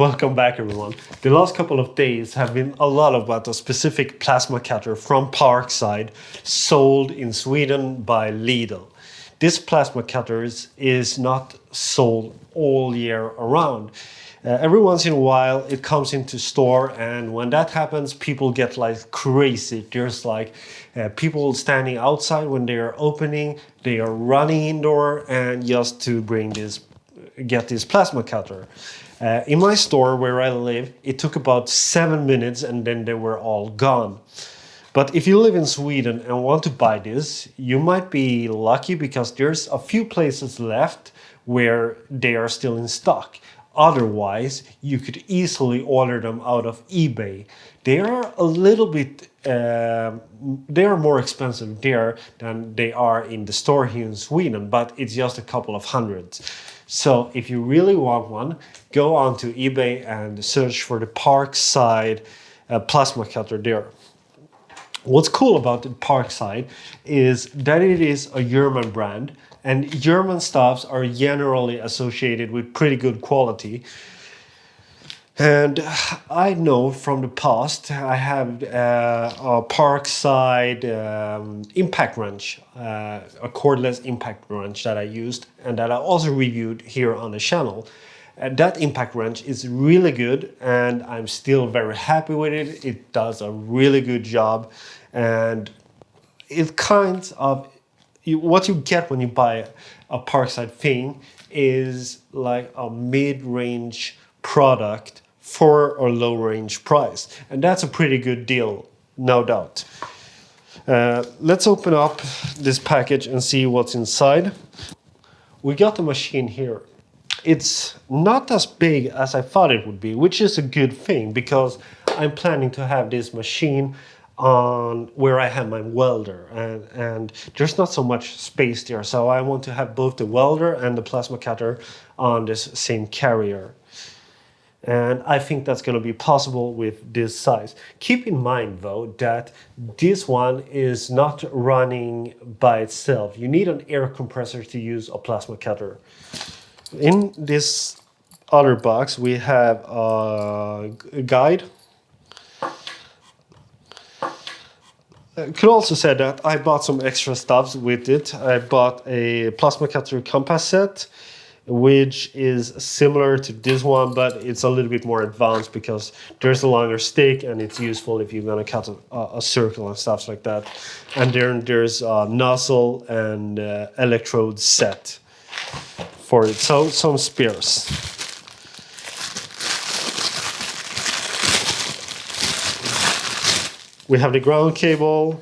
Welcome back, everyone. The last couple of days have been a lot about a specific plasma cutter from Parkside sold in Sweden by Lidl. This plasma cutter is not sold all year around. Every once in a while it comes into store, and when that happens people get like crazy. There's like people standing outside when they are opening, they are running indoor and just to get this plasma cutter. In my store where I live, it took about 7 minutes and then they were all gone. But if you live in Sweden and want to buy this, you might be lucky because there's a few places left where they are still in stock. Otherwise, you could easily order them out of eBay. They are a little bit, they are more expensive there than they are in the store here in Sweden, but it's just a couple of hundreds. So if you really want one, go on to eBay and search for the Parkside plasma cutter there. What's cool about the Parkside is that it is a German brand, and German stuffs are generally associated with pretty good quality. And I know from the past I have a Parkside impact wrench, a cordless impact wrench that I used and that I also reviewed here on the channel. That impact wrench is really good and I'm still very happy with it. It does a really good job, and it kind of what you get when you buy a Parkside thing is like a mid-range product for a low-range price, and that's a pretty good deal, no doubt. Let's open up this package and see what's inside. We got the machine here. It's not as big as I thought it would be, which is a good thing because I'm planning to have this machine on where I have my welder, and there's not so much space there, so I want to have both the welder and the plasma cutter on this same carrier. And I think that's going to be possible with this size. Keep in mind though that this one is not running by itself. You need an air compressor to use a plasma cutter. In this other box we have a guide. I could also say that I bought some extra stuff with it. I bought a plasma cutter compass set, which is similar to this one, but it's a little bit more advanced because there's a longer stick and it's useful if you're going to cut a circle and stuff like that. And then there's a nozzle and electrode set for it, so some spares. We have the ground cable.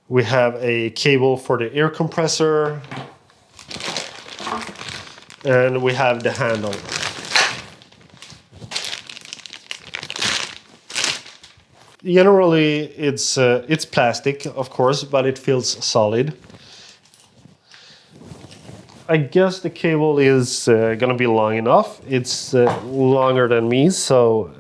We have a cable for the air compressor. And we have the handle. Generally, it's plastic, of course, but it feels solid. I guess the cable is gonna be long enough. It's longer than me, so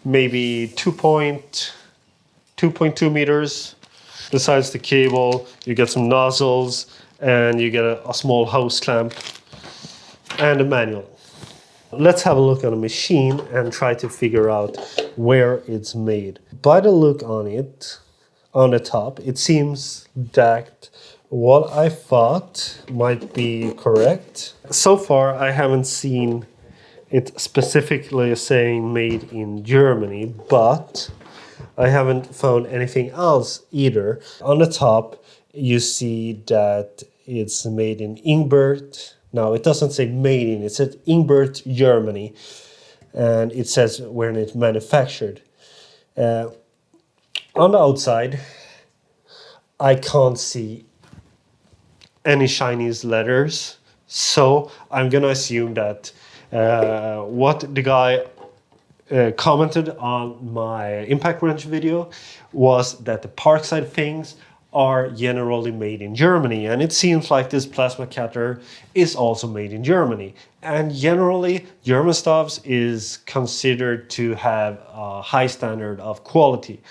maybe 2.2 meters. Besides the cable, you get some nozzles and you get a small hose clamp and a manual. Let's have a look at the machine and try to figure out where it's made. By the look on it, on the top, it seems that what I thought might be correct. So far, I haven't seen it specifically saying made in Germany, but I haven't found anything else either. On the top, you see that it's made in Ingbert. No, it doesn't say made in, it says Ingbert, Germany. And it says when it's manufactured. On the outside, I can't see any Chinese letters. So I'm gonna assume that what the guy commented on my impact wrench video was that the Parkside things are generally made in Germany, and it seems like this plasma cutter is also made in Germany. And generally, German stuffs is considered to have a high standard of quality.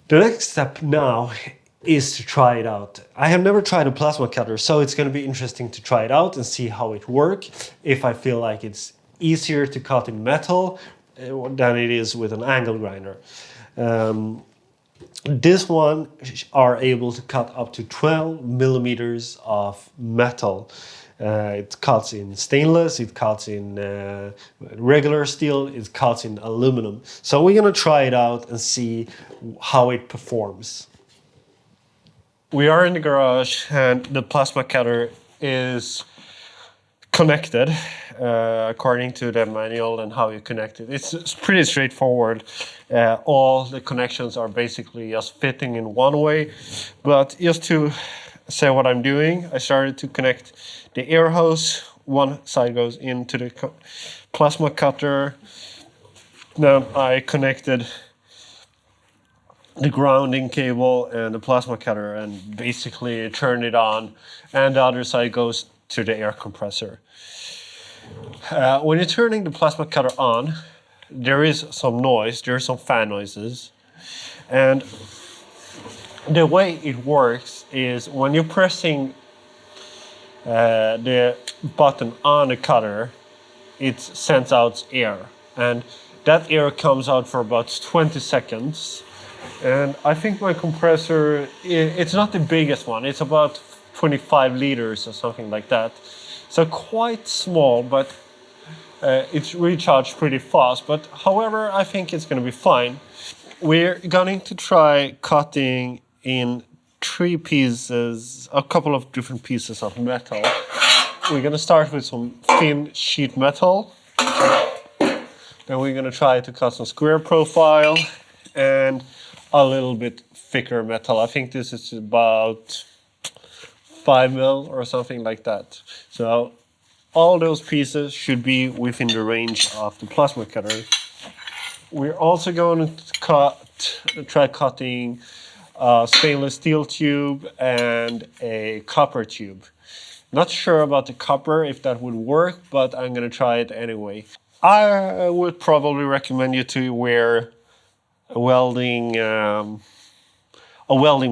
The next step now is to try it out. I have never tried a plasma cutter, so it's going to be interesting to try it out and see how it works. If I feel like it's easier to cut in metal than it is with an angle grinder. This one are able to cut up to 12 millimeters of metal. It cuts in stainless, it cuts in regular steel, it cuts in aluminum. So we're gonna try it out and see how it performs. We are in the garage and the plasma cutter is connected according to the manual and how you connect it. It's pretty straightforward. All the connections are basically just fitting in one way. But just to say what I'm doing, I started to connect the air hose. One side goes into the plasma cutter. Then I connected the grounding cable and the plasma cutter and basically turn it on, and the other side goes to the air compressor. When you're turning the plasma cutter on, there is some noise, there are some fan noises, and the way it works is when you're pressing the button on the cutter, it sends out air, and that air comes out for about 20 seconds. And I think my compressor, it's not the biggest one. It's about 25 liters or something like that. So quite small, but it's recharged pretty fast. But however, I think it's going to be fine. We're going to try cutting in 3 pieces, a couple of different pieces of metal. We're going to start with some thin sheet metal. Then we're going to try to cut some square profile and a little bit thicker metal. I think this is about 5 mil or something like that. So all those pieces should be within the range of the plasma cutter. We're also going to try cutting a stainless steel tube and a copper tube. Not sure about the copper, if that would work, but I'm going to try it anyway. I would probably recommend you to wear a welding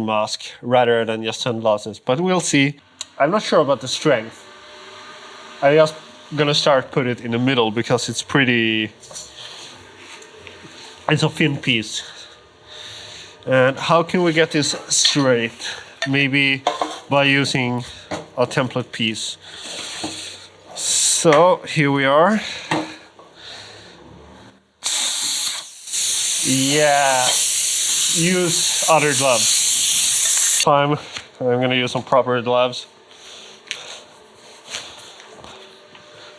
mask rather than just sunglasses, but we'll see. I'm not sure about the strength. I'm just gonna put it in the middle because it's a thin piece. And how can we get this straight? Maybe by using a template piece. So here we are. Yeah, use other gloves. I'm gonna use some proper gloves.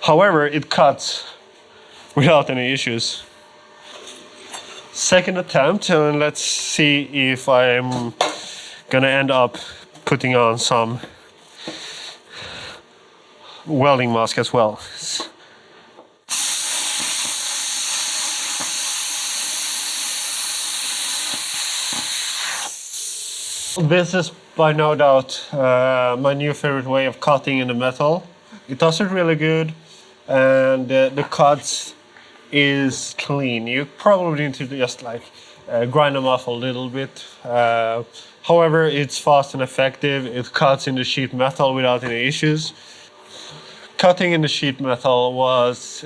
However, it cuts without any issues. Second attempt, and let's see if I'm gonna end up putting on some welding mask as well. This is by no doubt my new favorite way of cutting in the metal. It does it really good, and the cuts is clean. You probably need to just grind them off a little bit. However, it's fast and effective. It cuts in the sheet metal without any issues. Cutting in the sheet metal was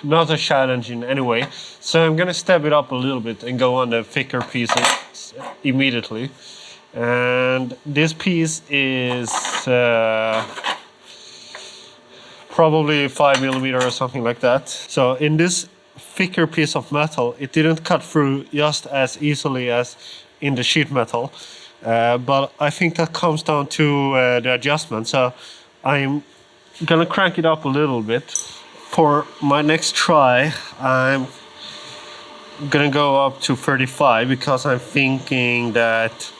not a challenge in any way, so I'm gonna step it up a little bit and go on the thicker pieces immediately. And this piece is probably 5 millimeter or something like that. So in this thicker piece of metal, it didn't cut through just as easily as in the sheet metal. But I think that comes down to the adjustment. So I'm gonna crank it up a little bit. For my next try, I'm gonna go up to 35 because I'm thinking that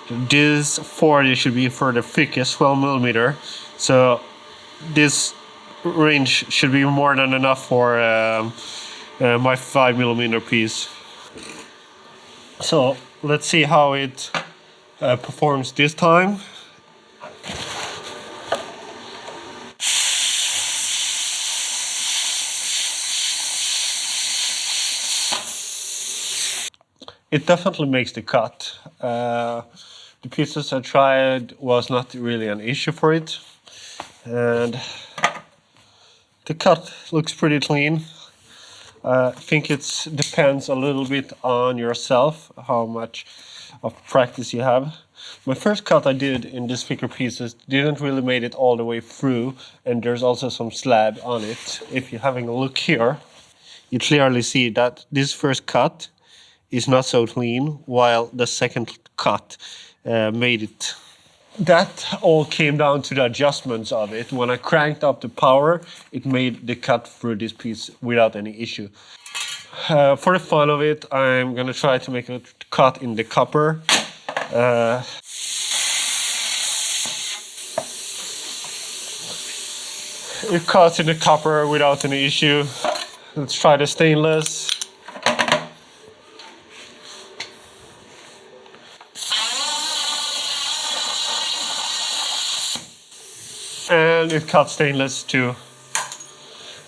this 40 should be for the thickest 12 millimeter. So this range should be more than enough for my 5 millimeter piece. So let's see how it performs this time. It definitely makes the cut. The pieces I tried was not really an issue for it, and the cut looks pretty clean. I think it depends a little bit on yourself, how much of practice you have. My first cut I did in these thicker pieces didn't really made it all the way through, and there's also some slab on it. If you're having a look here, you clearly see that this first cut is not so clean, while the second cut made it. That all came down to the adjustments of it. When I cranked up the power, it made the cut through this piece without any issue. For the fun of it, I'm gonna try to make a cut in the copper. It cuts in the copper without any issue. Let's try the stainless. And it cuts stainless too,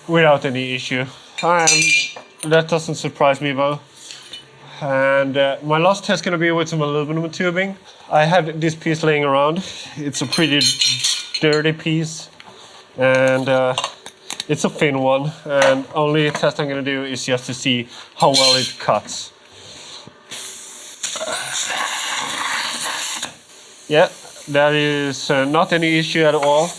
without any issue. That doesn't surprise me though. And my last test is gonna be with some aluminum tubing. I had this piece laying around. It's a pretty dirty piece, and it's a thin one. And only test I'm gonna do is just to see how well it cuts. Yeah, that is not any issue at all.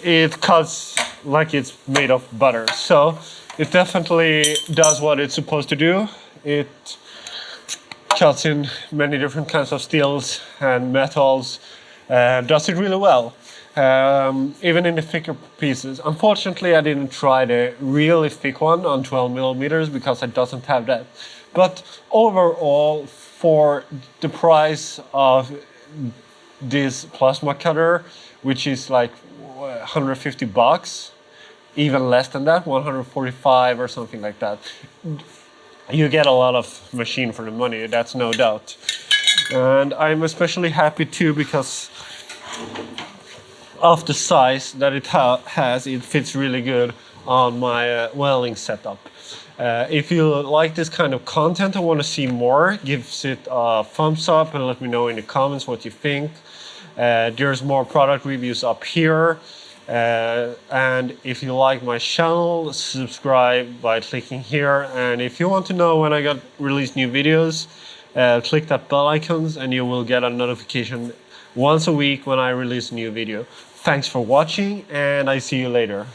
It cuts like it's made of butter, so it definitely does what it's supposed to do. It cuts in many different kinds of steels and metals, does it really well, even in the thicker pieces. Unfortunately, I didn't try the really thick one on 12 millimeters because it doesn't have that. But overall, for the price of this plasma cutter, which is like $150, even less than that, 145 or something like that, you get a lot of machine for the money, that's no doubt. And I'm especially happy too because of the size that it has. It fits really good on my welding setup. If you like this kind of content and want to see more, give it a thumbs up and let me know in the comments what you think. There's more product reviews up here. And if you like my channel, subscribe by clicking here. And if you want to know when I got release new videos, click that bell icons and you will get a notification once a week when I release a new video. Thanks for watching, and I see you later.